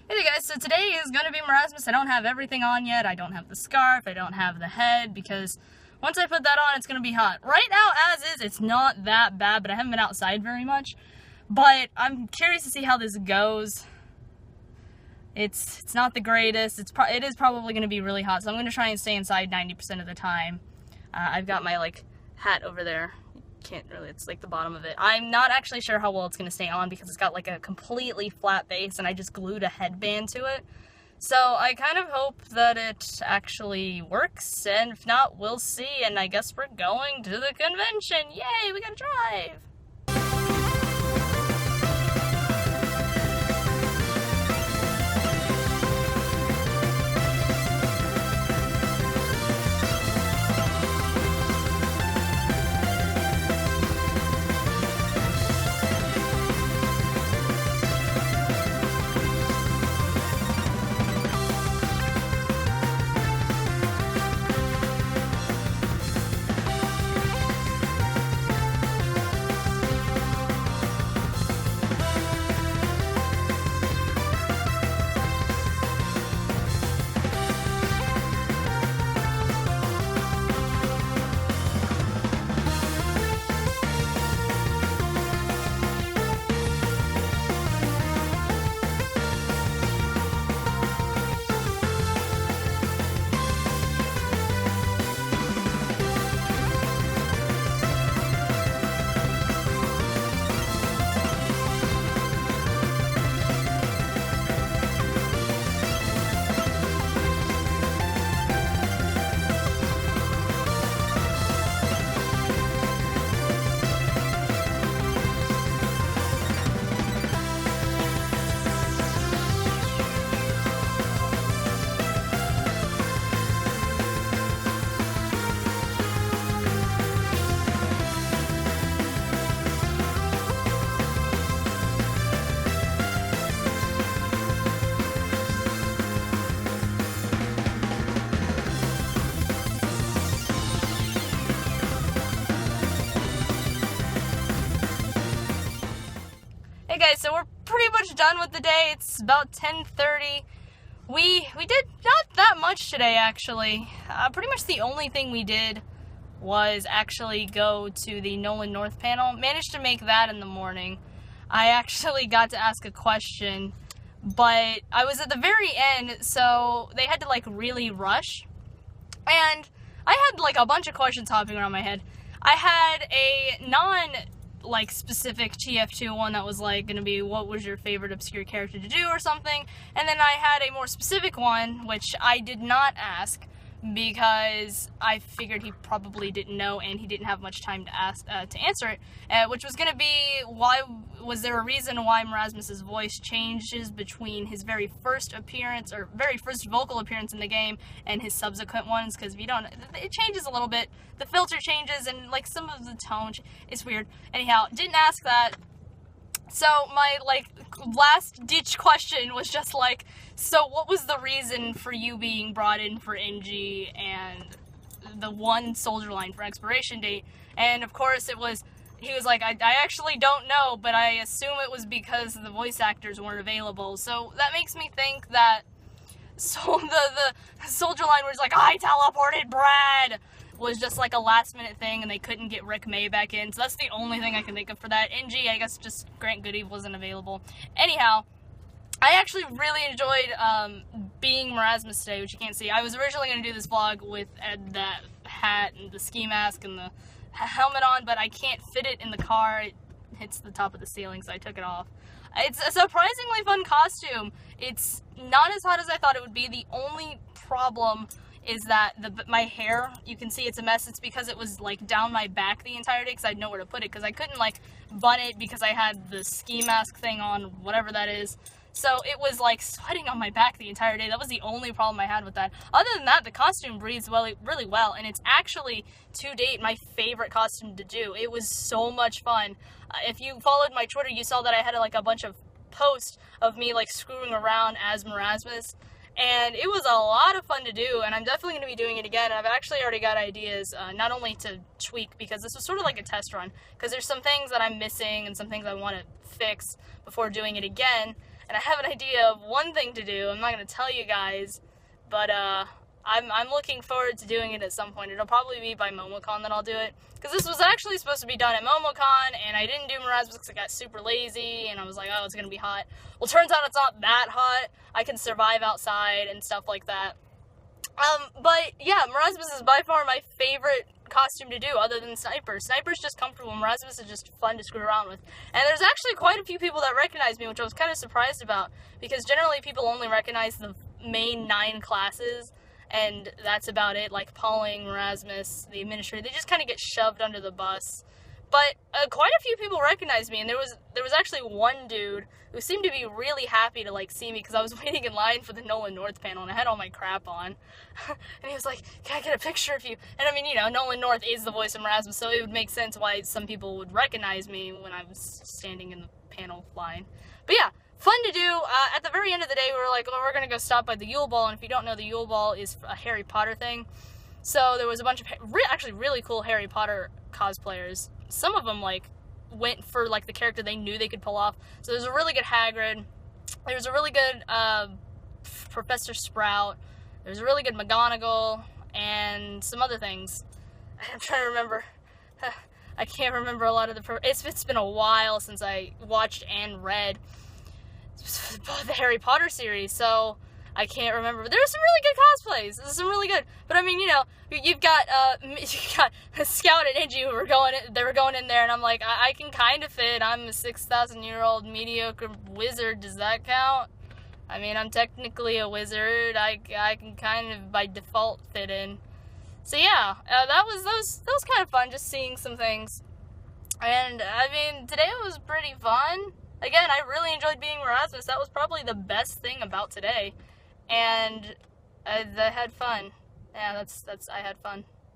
Hey guys, so today is going to be Merasmus. I don't have everything on yet. I don't have the scarf, I don't have the head, because once I put that on, it's going to be hot. Right now, as is, it's not that bad, but I haven't been outside very much. But I'm curious to see how this goes. It's not the greatest. It is probably going to be really hot, so I'm going to try and stay inside 90% of the time. I've got my, hat over there. Can't really, it's like the bottom of it. I'm not actually sure how well it's going to stay on because it's got like a completely flat base and I just glued a headband to it. So I kind of hope that it actually works, and if not, we'll see. And I guess we're going to the convention. Yay, we gotta drive! Hey guys, so we're pretty much done with the day. It's about 10:30. We did not that much today, actually. Pretty much the only thing we did was actually go to the Nolan North panel. Managed to make that in the morning. I actually got to ask a question, but I was at the very end, so they had to really rush. And I had a bunch of questions hopping around my head. I had a specific TF2 one that was gonna be what was your favorite obscure character to do or something, and then I had a more specific one which I did not ask because I figured he probably didn't know and he didn't have much time to answer it, which was gonna be, why was there a reason why Merasmus's voice changes between his very first appearance or very first vocal appearance in the game and his subsequent ones? Because if you don't, it changes a little bit. The filter changes and some of the tone, it's weird. Anyhow, didn't ask that. So my last ditch question was just so what was the reason for you being brought in for NG and the one soldier line for expiration date? And of course he was like, I actually don't know, but I assume it was because the voice actors weren't available. So that makes me think that the soldier line was I teleported Brad was just a last minute thing and they couldn't get Rick May back in. So that's the only thing I can think of for that. NG, I guess just Grant Goody wasn't available. Anyhow, I actually really enjoyed being Merasmus today, which you can't see. I was originally going to do this vlog with that hat and the ski mask and the helmet on, but I can't fit it in the car. It hits the top of the ceiling, so I took it off. It's a surprisingly fun costume. It's not as hot as I thought it would be. The only problem is that my hair, you can see it's a mess. It's because it was down my back the entire day because I had nowhere to put it, because I couldn't bun it because I had the ski mask thing on, whatever that is. So it was sweating on my back the entire day. That was the only problem I had with that. Other than that, the costume breathes really well, and it's actually, to date, my favorite costume to do. It was so much fun. If you followed my Twitter, you saw that I had a bunch of posts of me screwing around as Merasmus. And it was a lot of fun to do, and I'm definitely going to be doing it again. I've actually already got ideas, not only to tweak, because this was sort of like a test run, because there's some things that I'm missing and some things I want to fix before doing it again. and I have an idea of one thing to do. I'm not going to tell you guys, but I'm looking forward to doing it at some point. It'll probably be by MomoCon that I'll do it, because this was actually supposed to be done at MomoCon, and I didn't do Merasmus because I got super lazy, and I was like, oh, it's going to be hot. Well, turns out it's not that hot. I can survive outside and stuff like that. But yeah, Merasmus is by far my favorite costume to do, other than Sniper. Sniper's just comfortable, Merasmus is just fun to screw around with. And there's actually quite a few people that recognize me, which I was kind of surprised about, because generally people only recognize the main 9 classes, and that's about it. Like Pauling, Merasmus, the Administrator, they just kind of get shoved under the bus. But quite a few people recognized me, and there was actually one dude who seemed to be really happy to like see me, because I was waiting in line for the Nolan North panel and I had all my crap on. And he was like, "Can I get a picture of you?" And I mean, you know, Nolan North is the voice of Merasmus, so it would make sense why some people would recognize me when I was standing in the panel line. But yeah, fun to do. At the very end of the day, we were like, "Oh, we're gonna go stop by the Yule Ball," and if you don't know, the Yule Ball is a Harry Potter thing. So there was a bunch of actually really cool Harry Potter cosplayers. Some of them like went for like the character they knew they could pull off. So there's a really good Hagrid. There's a really good Professor Sprout. There's a really good McGonagall, and some other things. I'm trying to remember. I can't remember a lot of the. It's been a while since I watched and read the Harry Potter series, so I can't remember. But there's some really good cosplays. There's some really good. But I mean, you know, you've got Scout and Iggy who were going in there, and I'm like, I can kind of fit. I'm a 6,000-year-old mediocre wizard. Does that count? I mean, I'm technically a wizard. I can kind of by default fit in. So yeah, that was kind of fun, just seeing some things. And I mean, today was pretty fun. Again, I really enjoyed being Merasmus. That was probably the best thing about today. And I had fun. Yeah, I had fun.